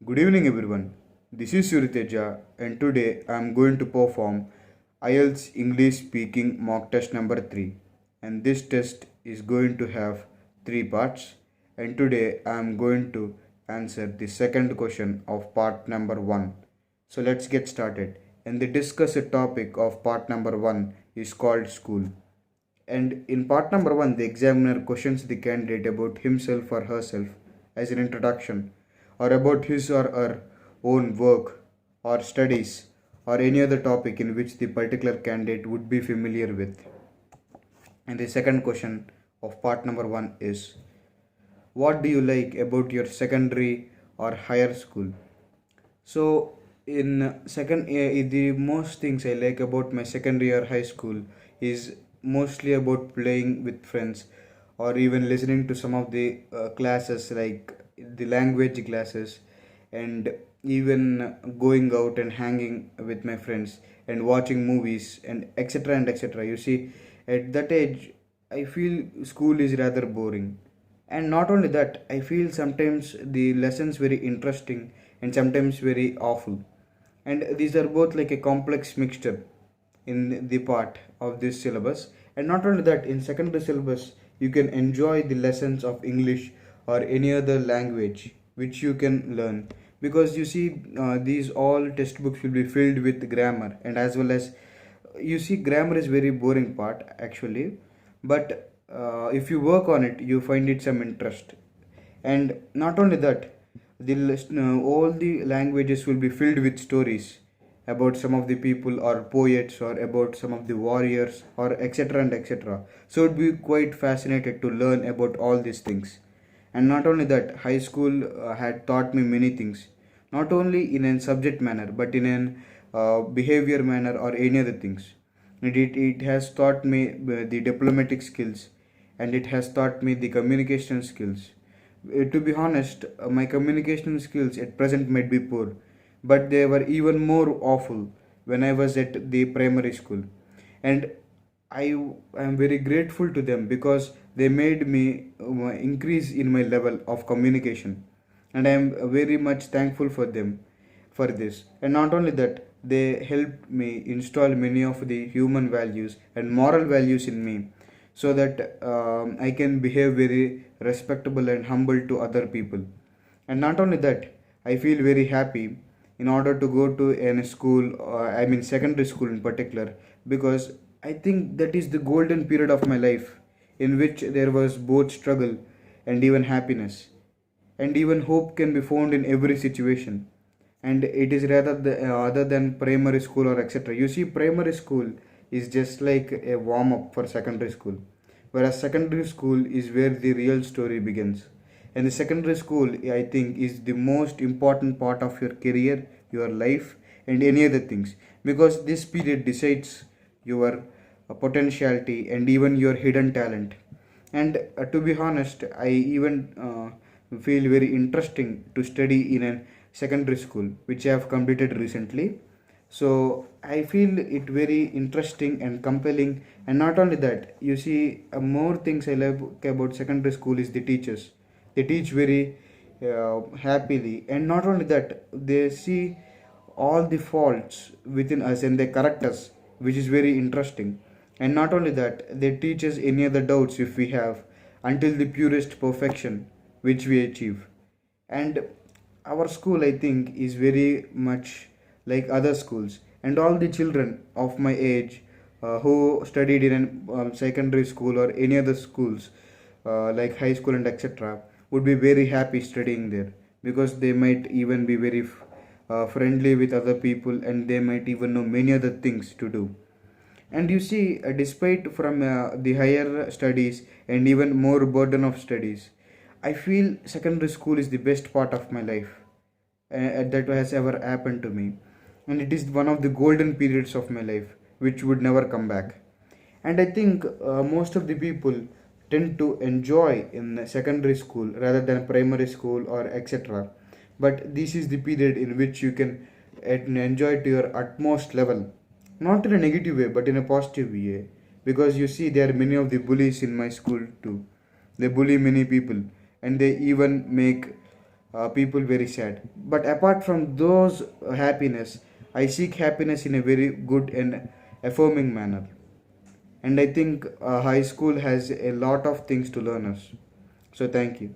Good evening, everyone. This is Suriteja, and today I am going to perform IELTS English Speaking Mock Test number 3. And this test is going to have 3 parts. And today I am going to answer the second question of part number 1. So let's get started. And the discussed topic of part number 1 is called school. And in part number 1, the examiner questions the candidate about himself or herself as an introduction, or about his or her own work or studies, or any other topic in which the particular candidate would be familiar with. And the second question of part number 1 is, what do you like about your secondary or higher school? So in the most things I like about my secondary or high school is mostly about playing with friends, or even listening to some of the classes, like the language classes, and even going out and hanging with my friends and watching movies and etc and etc. You see, at that age I feel school is rather boring. And not only that, I feel sometimes the lessons very interesting and sometimes very awful. And these are both like a complex mixture in the part of this syllabus. And not only that, in secondary syllabus you can enjoy the lessons of English or any other language which you can learn, because you see, these all textbooks will be filled with grammar, and as well as, you see, grammar is very boring part actually, but if you work on it you find it some interest. And not only that, all the languages will be filled with stories about some of the people or poets, or about some of the warriors, or etc and etc. So it would be quite fascinated to learn about all these things. And not only that, high school had taught me many things, not only in a subject manner but in an behavior manner or any other things. It has taught me the diplomatic skills, and it has taught me the communication skills. To be honest, my communication skills at present might be poor, but they were even more awful when I was at the primary school. And I am very grateful to them because they made me increase in my level of communication, and I am very much thankful for them for this. And not only that, they helped me install many of the human values and moral values in me, so that I can behave very respectable and humble to other people. And not only that, I feel very happy in order to go to a school, I mean secondary school in particular, because I think that is the golden period of my life, in which there was both struggle and even happiness, and even hope can be found in every situation. And it is rather other than primary school or etc. You see, primary school is just like a warm up for secondary school, whereas secondary school is where the real story begins. And the secondary school, I think, is the most important part of your career, your life, and any other things, because this period decides your potentiality and even your hidden talent. And to be honest, I even feel very interesting to study in a secondary school which I have completed recently. So I feel it very interesting and compelling. And not only that, you see, more things I love about secondary school is the teachers. They teach very happily, and not only that, they see all the faults within us and they correct us, which is very interesting. And not only that, they teach us any other doubts if we have, until the purest perfection which we achieve. And our school, I think, is very much like other schools, and all the children of my age who studied in secondary school or any other schools, like high school and etc., would be very happy studying there, because they might even be very friendly with other people, and they might even know many other things to do. And you see, despite from the higher studies and even more burden of studies, I feel secondary school is the best part of my life that has ever happened to me. And it is one of the golden periods of my life which would never come back. And I think most of the people tend to enjoy in secondary school rather than primary school or etc. But this is the period in which you can enjoy to your utmost level, not in a negative way but in a positive way, because you see, there are many of the bullies in my school too. They bully many people, and they even make people very sad. But apart from those happiness, I seek happiness in a very good and affirming manner. And I think high school has a lot of things to learn us. So thank you.